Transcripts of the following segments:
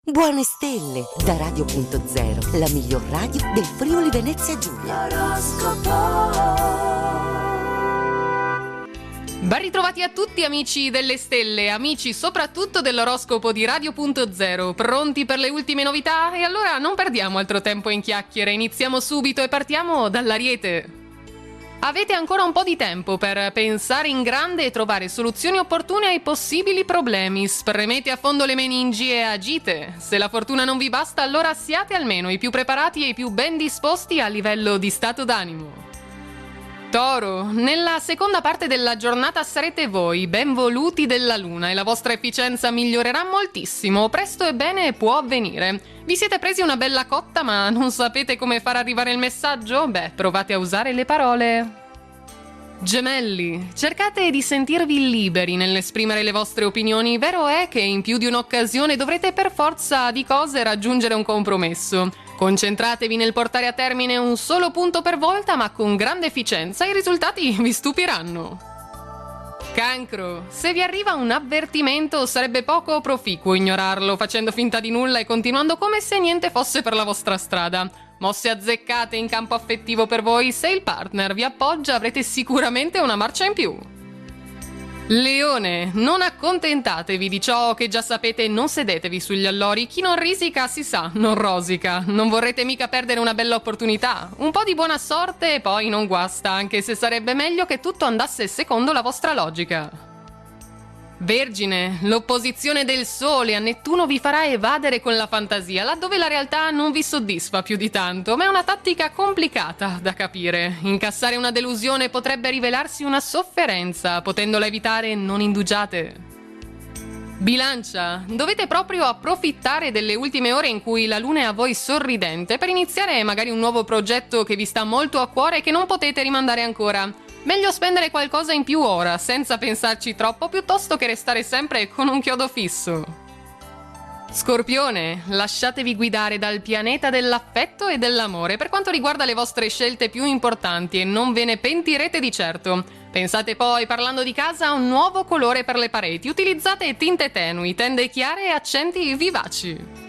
Buone stelle da Radio.0, la miglior radio del Friuli Venezia Giulia. Ben ritrovati a tutti amici delle stelle, amici soprattutto dell'oroscopo di Radio.0, pronti per le ultime novità? E allora non perdiamo altro tempo in chiacchiere, iniziamo subito e partiamo dall'Ariete. Avete ancora un po' di tempo per pensare in grande e trovare soluzioni opportune ai possibili problemi. Spremete a fondo le meningi e agite. Se la fortuna non vi basta, allora siate almeno i più preparati e i più ben disposti a livello di stato d'animo. Toro, nella seconda parte della giornata sarete voi, ben voluti della luna, e la vostra efficienza migliorerà moltissimo. Presto e bene può avvenire. Vi siete presi una bella cotta ma non sapete come far arrivare il messaggio? Beh, provate a usare le parole. Gemelli, cercate di sentirvi liberi nell'esprimere le vostre opinioni. Vero è che in più di un'occasione dovrete per forza di cose raggiungere un compromesso. Concentratevi nel portare a termine un solo punto per volta, ma con grande efficienza. I risultati vi stupiranno. Cancro, se vi arriva un avvertimento sarebbe poco proficuo ignorarlo, facendo finta di nulla e continuando come se niente fosse per la vostra strada. Mosse azzeccate in campo affettivo per voi, se il partner vi appoggia avrete sicuramente una marcia in più. Leone, non accontentatevi di ciò che già sapete e non sedetevi sugli allori. Chi non risica si sa, non rosica. Non vorrete mica perdere una bella opportunità. Un po' di buona sorte e poi non guasta, anche se sarebbe meglio che tutto andasse secondo la vostra logica. Vergine, l'opposizione del Sole a Nettuno vi farà evadere con la fantasia, laddove la realtà non vi soddisfa più di tanto, ma è una tattica complicata da capire. Incassare una delusione potrebbe rivelarsi una sofferenza, potendola evitare non indugiate. Bilancia, dovete proprio approfittare delle ultime ore in cui la luna è a voi sorridente per iniziare magari un nuovo progetto che vi sta molto a cuore e che non potete rimandare ancora. Meglio spendere qualcosa in più ora, senza pensarci troppo, piuttosto che restare sempre con un chiodo fisso. Scorpione, lasciatevi guidare dal pianeta dell'affetto e dell'amore per quanto riguarda le vostre scelte più importanti e non ve ne pentirete di certo. Pensate poi, parlando di casa, a un nuovo colore per le pareti. Utilizzate tinte tenui, tende chiare e accenti vivaci.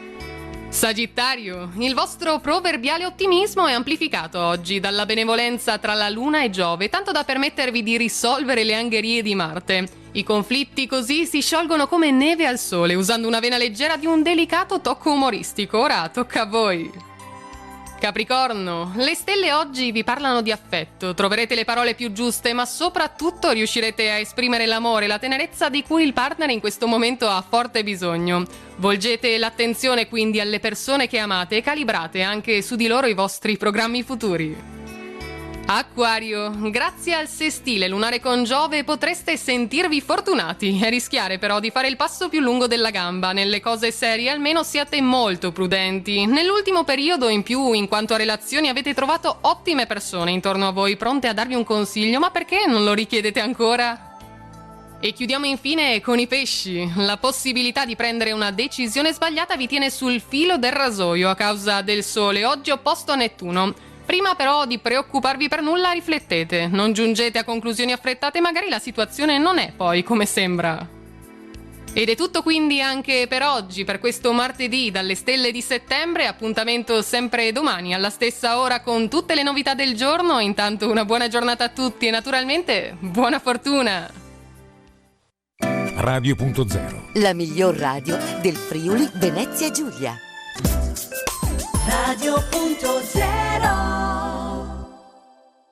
Sagittario, il vostro proverbiale ottimismo è amplificato oggi dalla benevolenza tra la Luna e Giove, tanto da permettervi di risolvere le angherie di Marte. I conflitti così si sciolgono come neve al sole, usando una vena leggera di un delicato tocco umoristico. Ora tocca a voi. Capricorno, le stelle oggi vi parlano di affetto, troverete le parole più giuste, ma soprattutto riuscirete a esprimere l'amore e la tenerezza di cui il partner in questo momento ha forte bisogno. Volgete l'attenzione quindi alle persone che amate e calibrate anche su di loro i vostri programmi futuri. Acquario, grazie al sestile lunare con Giove potreste sentirvi fortunati e rischiare però di fare il passo più lungo della gamba. Nelle cose serie almeno siate molto prudenti. Nell'ultimo periodo in più, in quanto a relazioni, avete trovato ottime persone intorno a voi pronte a darvi un consiglio, ma perché non lo richiedete ancora? E chiudiamo infine con i pesci. La possibilità di prendere una decisione sbagliata vi tiene sul filo del rasoio a causa del Sole, oggi opposto a Nettuno. Prima però di preoccuparvi per nulla riflettete, non giungete a conclusioni affrettate, magari la situazione non è poi come sembra. Ed è tutto quindi anche per oggi, per questo martedì dalle stelle di settembre, appuntamento sempre domani alla stessa ora con tutte le novità del giorno. Intanto una buona giornata a tutti e naturalmente buona fortuna! Radio.0, La miglior radio del Friuli Venezia Giulia. Radio.0